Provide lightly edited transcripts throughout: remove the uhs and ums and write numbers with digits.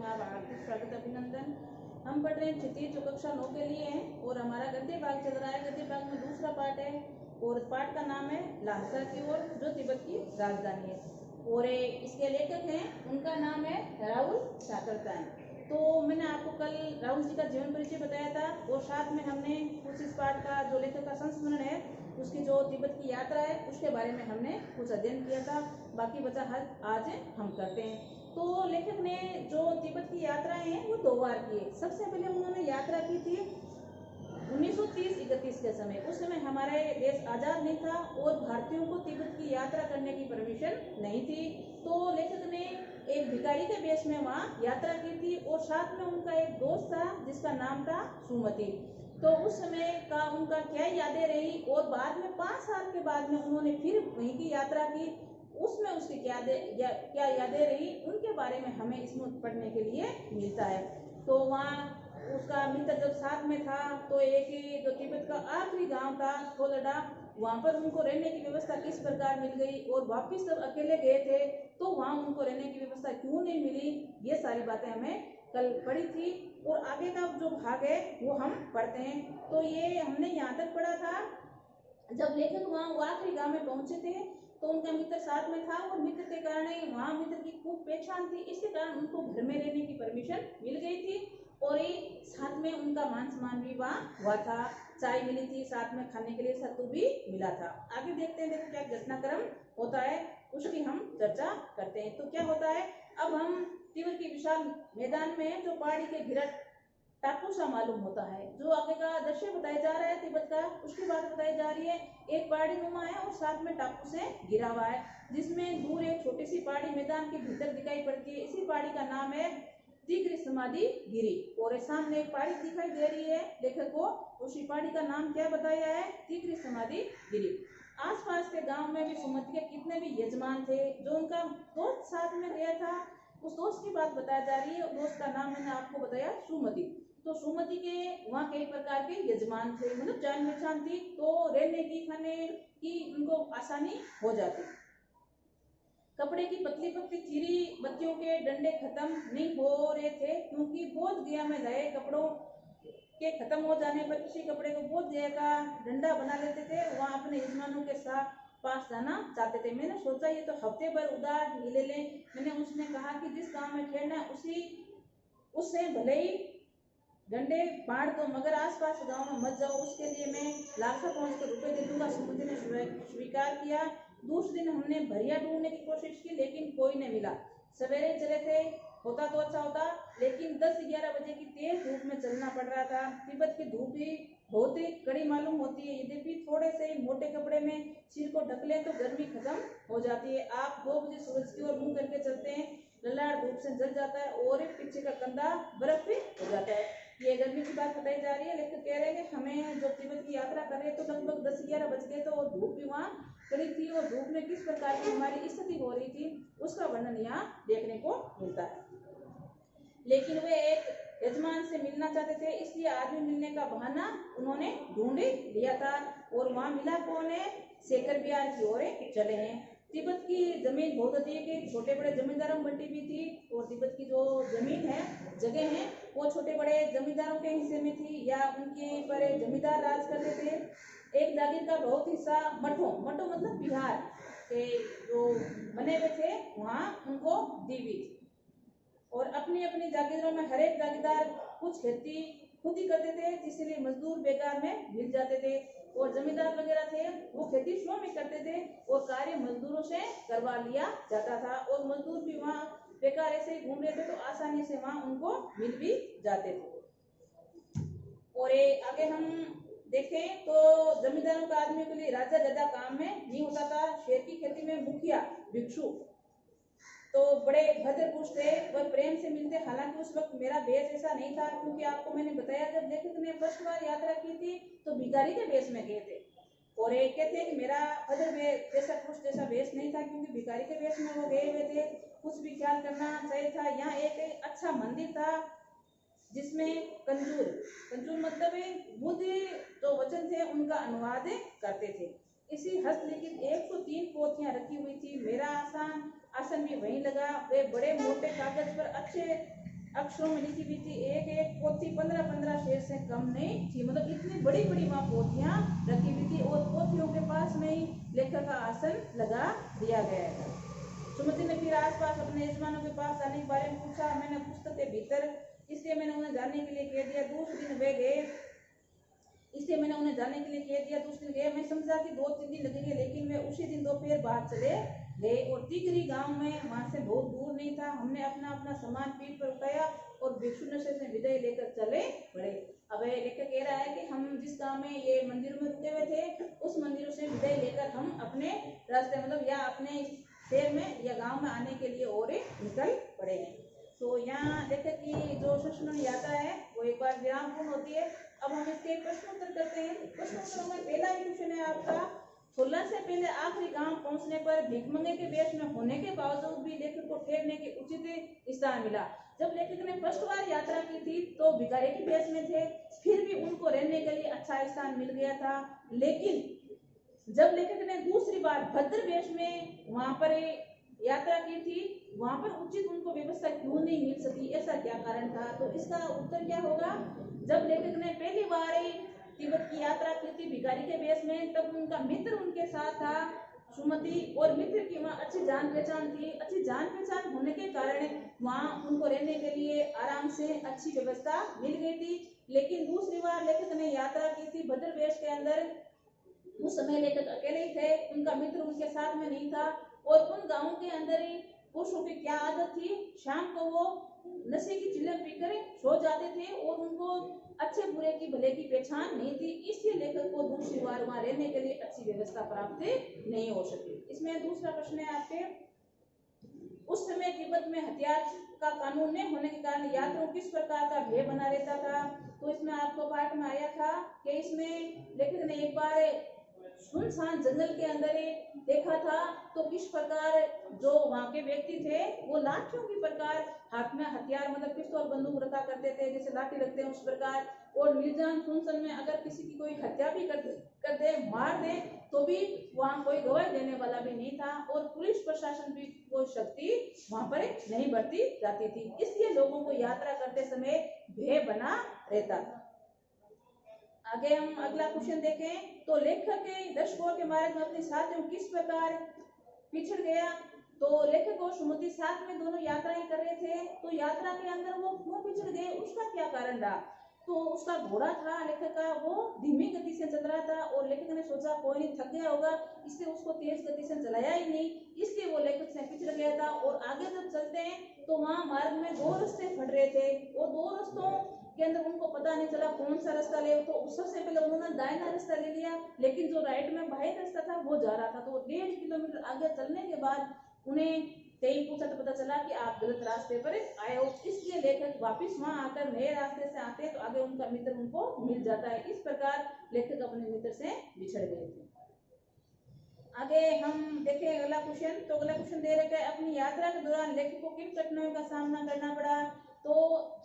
आप हार्दिक स्वागत अभिनंदन। हम पढ़ रहे हैं तृतीय जो कक्षा 9 के लिए हैं और हमारा गद्य भाग चल रहा है। गद्य भाग में दूसरा पाठ है और पाठ का नाम है ल्हासा की ओर, जो तिब्बत की राजधानी है। और इसके लेखक हैं, उनका नाम है राहुल सातरतान। तो मैंने आपको कल राहुल जी का जीवन परिचय बताया था और साथ में हमने कुछ इस पाठ का जो लेखक का संस्मरण है, उसकी जो तिब्बत की यात्रा है उसके बारे में हमने कुछ अध्ययन किया था। बाकी बचा आज हम करते हैं। तो लेखक ने जो तिब्बत की यात्राएं हैं वो 2 बार की है। सबसे पहले उन्होंने यात्रा की थी 1930-31 के समय। उस समय हमारे देश आजाद नहीं था और भारतीयों को तिब्बत की यात्रा करने की परमिशन नहीं थी। तो लेखक ने एक भिखारी के बेस में वहाँ यात्रा की थी और साथ में उनका एक दोस्त था जिसका नाम था सुमति। तो उस समय का उनका क्या यादें रही और बाद में 5 साल के बाद में उन्होंने फिर वहीं की यात्रा की, उसमें उसकी क्या यादें रही, उनके बारे में हमें इसमें पढ़ने के लिए मिलता है। तो वहाँ उसका मित्र जब साथ में था तो एक ही जो तिब्बत का आखिरी गांव था कोलडा, वहाँ पर उनको रहने की व्यवस्था किस प्रकार मिल गई और वापिस जब अकेले गए थे तो वहाँ उनको रहने की व्यवस्था क्यों नहीं मिली, ये सारी बातें हमें कल पढ़ी थी। और आगे का जो भाग है वो हम पढ़ते हैं। तो ये हमने यहाँ तक पढ़ा था, जब लेखक वहाँ आखिरी गांव में पहुंचे थे तो उनका मित्र साथ में था और मित्र के कारण वहाँ मित्र की खूब पहचान थी, इसके कारण उनको घर में रहने की परमिशन मिल गई थी और साथ में उनका मान सम्मान भी वहाँ हुआ था, चाय मिली थी, साथ में खाने के लिए सत्तू भी मिला था। आगे देखते हैं देखो क्या घटनाक्रम होता है, उसकी हम चर्चा करते हैं। तो क्या होता है, अब हम तिब्बत की विशाल मैदान में जो पहाड़ी के घिरट टापू सा मालूम होता है। जो आगे का दृश्य बताया जा रहा है तिब्बत का, उसकी बात बताई जा रही है। एक पहाड़ी नुमा है और साथ में टापू से घिरा हुआ है, जिसमें दूर एक छोटी सी पहाड़ी मैदान के भीतर दिखाई पड़ती है। इसी पहाड़ी का नाम है तिग्र समाधि गिरी और सामने एक पहाड़ी दिखाई दे रही है लेखक को, उसी पहाड़ी का नाम क्या बताया है, तिग्र समाधि गिरी। आसपास के गांव में भी सुमति के कितने भी यजमान थे, जो उनका दोस्त साथ में गया था उस दोस्त की बात बताई जा रही है। दोस्त का नाम मैंने आपको बताया सुमति। तो सुमति के वहाँ कई प्रकार के यजमान थे, मतलब जान पहचान थी, तो रहने की खाने की उनको आसानी हो जाती। कपड़े की पतली पतली चिरी बत्तियों के डंडे खत्म नहीं हो रहे थे, क्योंकि बोध गया में रहे कपड़ों के खत्म हो जाने पर किसी कपड़े को बोध गया का डंडा बना लेते थे, वहाँ अपने यजमानों के साथ पास जाना चाहते थे। मैंने सोचा ये तो हफ्ते भर उधार ले ले। मैंने उसने कहा कि जिस गांव में ठहरना उससे भले ही डंडे बांट दो, मगर आसपास गांव में मत जाओ, उसके लिए मैं लाखा पहुंचकर रुपए दे दूंगा। सुमति ने स्वीकार किया। दूसरे दिन हमने भरिया ढूंढने की कोशिश की लेकिन कोई नहीं मिला। सवेरे चले थे, होता तो अच्छा होता, लेकिन 10-11 बजे की तेज धूप में चलना पड़ रहा था। तिब्बत की धूप ही बहुत ही कड़ी मालूम होती है, यद्यपि थोड़े से मोटे कपड़े में सिर को ढक ले तो गर्मी खत्म हो जाती है। आप 2 बजे सूरज की ओर मुंह करके चलते हैं, ललाट धूप से जल जाता है और पीछे का कंधा बर्फ भी हो जाता है। ये गर्मी की बात बताई जा रही है। लेकिन कह रहे हैं कि हमें जो तिब्बत की यात्रा कर रहे हैं तो लगभग 10-11 बज गए थे और धूप भी वहाँ कड़ी थी और धूप में किस प्रकार की हमारी स्थिति हो रही थी उसका वर्णन यहाँ देखने को मिलता है। लेकिन वे एक यजमान से मिलना चाहते थे, इसलिए आदमी मिलने का बहाना उन्होंने ढूंढ लिया था और वहाँ मिला कौन है, शेखर बिहार की ओर चले हैं। तिब्बत की जमीन बहुत अधिक है, छोटे बड़े जमींदारों में बंटी भी थी और तिब्बत की जो जमीन है, जगह है, वो छोटे बड़े जमींदारों के हिस्से में थी या उनके पर जमींदार राज करते थे। एक जागीर का बहुत हिस्सा मठों मतलब बिहार के जो बने हुए थे वहाँ उनको दी हुई थी और अपनी अपनी जागीरों में हर एक जागीरदार कुछ खेती खुद ही करते थे, जिसलिए मजदूर बेकार में मिल जाते थे और जमींदार वगैरह थे वो खेती स्वयं ही करते थे और कार्य मजदूरों से करवा लिया जाता था और मजदूर भी वहाँ बेकार ऐसे ही घूम रहे थे तो आसानी से वहाँ उनको मिल भी जाते थे। और आगे हम देखें तो जमींदारों का आदमी के लिए राजा ज्यादा काम में नहीं होता था। शेर की खेती में मुखिया भिक्षु तो बड़े भद्र पुरुष थे, वह प्रेम से मिलते। हालांकि उस वक्त मेरा वेश ऐसा नहीं था, क्योंकि आपको मैंने बताया जब लेखक ने फर्स्ट बार यात्रा की थी तो भिखारी के वेश में गए थे और ये कहते हैं कि मेरा भद्र जैसा पुरुष जैसा वेश नहीं था, क्योंकि भिखारी के वेश में वो गए हुए थे। कुछ भी ख्याल करना चाहिए था। यहाँ एक अच्छा मंदिर था जिसमें कंजूर मतलब बुद्ध जो वचन थे उनका अनुवाद करते थे। इसी हस्तलिखित 103 पोथियां रखी हुई थी। मेरा आसन भी वहीं लगा। वे बड़े मोटे कागज पर अक्षरों में लिखी हुई थी। एक एक पोथी 15-15 शेर से कम नहीं थी, मतलब इतनी बड़ी बड़ी वहाँ पोथियां रखी हुई थी और पोथियों के पास में ही लेखक का आसन लगा दिया गया था। सुमति ने फिर आसपास अपने यजमानों के पास जाने के बारे में पूछा। मैंने पुस्तक के भीतर इसलिए मैंने उन्हें जाने के लिए कह दिया। दूसरे दिन वे गए, इसलिए मैंने उन्हें जाने के लिए कह दिया। दूसरे दिन गए, मैं समझा कि 2-3 दिन लगेंगे, लेकिन वे उसी दिन दोपहर बाहर चले गए और तिगरी गांव में, वहां से बहुत दूर नहीं था। हमने अपना अपना सामान पीठ पर उठाया और भिक्षु नशे से विदाई लेकर चले पड़े। अब लेखक कह रहा है कि हम जिस गांव में ये मंदिरों में रुके हुए थे, उस मंदिरों से विदाई लेकर हम अपने रास्ते, मतलब या अपने शहर में या गांव में आने के लिए और निकल पड़े हैं। तो यहाँ लेखक की जो संस्मरण यात्रा है वो एक बार विराम पूर्ण होती है। अब हम इसके प्रश्नोत्तर करते हैं। प्रश्नोत्तर में पहला ही क्वेश्चन है आपका, 16 से पहले आखिरी गांव पहुंचने पर भिखमंगे के वेश में होने के बावजूद भी लेखक को ठहरने के उचित स्थान मिला। जब लेखक ने फर्स्ट बार यात्रा की थी तो भिखारी के वेश में थे, फिर भी उनको रहने के लिए अच्छा स्थान मिल गया था। लेकिन जब लेखक ने दूसरी बार भद्र वेश में वहां पर यात्रा की थी, वहां पर उचित उनको व्यवस्था क्यों नहीं मिल सकी, ऐसा क्या कारण था? तो इसका उत्तर क्या होगा? जब लेखक ने पहली बार तिब्बत की यात्रा की थी भिखारी के वेश में, तब उनका मित्र उनके साथ था सुमति, और मित्र की वहाँ अच्छी जान पहचान थी। अच्छी जान पहचान होने के कारण वहाँ उनको रहने के लिए आराम से अच्छी व्यवस्था मिल गई थी। लेकिन दूसरी बार लेखक ने यात्रा की थी भद्र वेश के अंदर, उस समय लेखक अकेले ही थे, उनका मित्र उनके साथ में नहीं था। और उन गांवों के अंदर ही पुरुषों की क्या आदत थी, शाम को वो नशे की चिल्लम पीकर सो जाते थे और उनको अच्छे बुरे की भले की पहचान नहीं थी। इसलिए लेखक को दूसरी बार वहां रहने के लिए अच्छी व्यवस्था प्राप्त नहीं हो सकी। इसमें दूसरा प्रश्न है आपके, उस समय तिब्बत में हथियार का कानून नहीं होने के कारण यात्रियों किस प्रकार का भय बना रहता था? तो इसमें आपको पाठ में आया था कि इसमें लेखक ने एक बार सुनसान जंगल के अंदर देखा था, तो किस प्रकार जो वहां के व्यक्ति थे वो लाठियों की प्रकार हाथ में हथियार, मतलब पिस्तौल बंदूक रखा करते थे, जैसे लाठी रखते हैं उस प्रकार। और निर्जन सुनसान में अगर किसी की कोई हत्या भी करते मार दे तो भी वहां कोई गवाही देने वाला भी नहीं था और पुलिस प्रशासन भी कोई शक्ति वहां पर नहीं बरती जाती थी। इसलिए लोगों को यात्रा करते समय भय बना रहता था। आगे हम अगला क्वेश्चन देखें तो लेखक के दशकों के मार्ग में अपने साथियों किस प्रकार पिछड़ गया? तो लेखक और सुमति साथ में दोनों यात्राएं कर रहे थे, तो यात्रा के अंदर वो क्यों पिछड़ गए, उसका क्या कारण रहा? तो उसका घोड़ा था लेखक का, वो धीमी गति से चल रहा था और लेखक ने सोचा कोई नहीं, थक गया होगा, इसलिए उसको तेज गति से चलाया ही नहीं, इसलिए वो लेखक से पिछड़ गया था। और आगे जब चलते हैं तो वहां मार्ग में 2 रास्ते फट रहे थे और 2 रास्तों के अंदर उनको पता नहीं चला कौन सा रास्ता ले। तो सबसे पहले उन्होंने दाहिना रास्ता ले लिया, लेकिन जो राइट में बाहर रास्ता था वो जा रहा था। तो 1.5 किलोमीटर आगे चलने के बाद उन्हें कहीं पूछा तो पता चला कि आप गलत रास्ते पर आए हो। इसलिए लेखक वापस वहां आकर नए रास्ते से आते हैं तो आगे उनका मित्र उनको मिल जाता है। इस प्रकार लेखक अपने मित्र से बिछड़ गए थे। आगे हम देखें अगला क्वेश्चन। तो अगला क्वेश्चन दे रखा है, अपनी यात्रा के दौरान लेखक को किन कठिनाइयों का सामना करना पड़ा? तो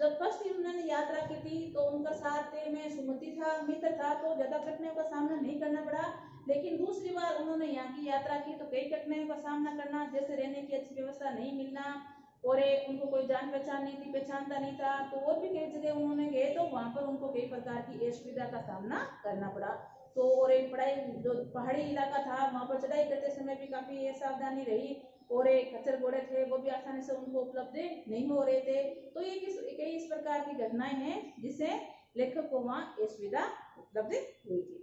जब फर्स्ट उन्होंने यात्रा की थी तो उनका साथ में सुमति था, मित्र था, तो ज्यादा कठिनाइयों का सामना नहीं करना पड़ा। लेकिन दूसरी बार उन्होंने यहाँ की यात्रा की तो कई कठिनाइयों का सामना करना, जैसे रहने की अच्छी व्यवस्था नहीं मिलना और उनको कोई जान पहचान नहीं थी, पहचानता नहीं था। तो और भी कई जगह उन्होंने गए तो वहां पर उनको कई प्रकार की असुविधा का सामना करना पड़ा। तो और एक पढ़ाई, जो पहाड़ी इलाका था वहां पर चढ़ाई करते समय भी काफी सावधानी रही और एक खच्चर घोड़े थे वो भी आसानी से उनको उपलब्ध नहीं हो रहे थे। तो ये कई इस प्रकार की घटनाएं हैं जिससे लेखक को वहाँ असुविधा उपलब्ध हुई थी।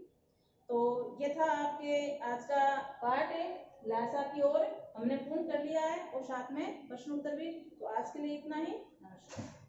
तो ये था आपके आज का पार्ट लासा की ओर हमने पूर्ण कर लिया है और साथ में प्रश्न उत्तर भी। तो आज के लिए इतना ही, नमस्कार।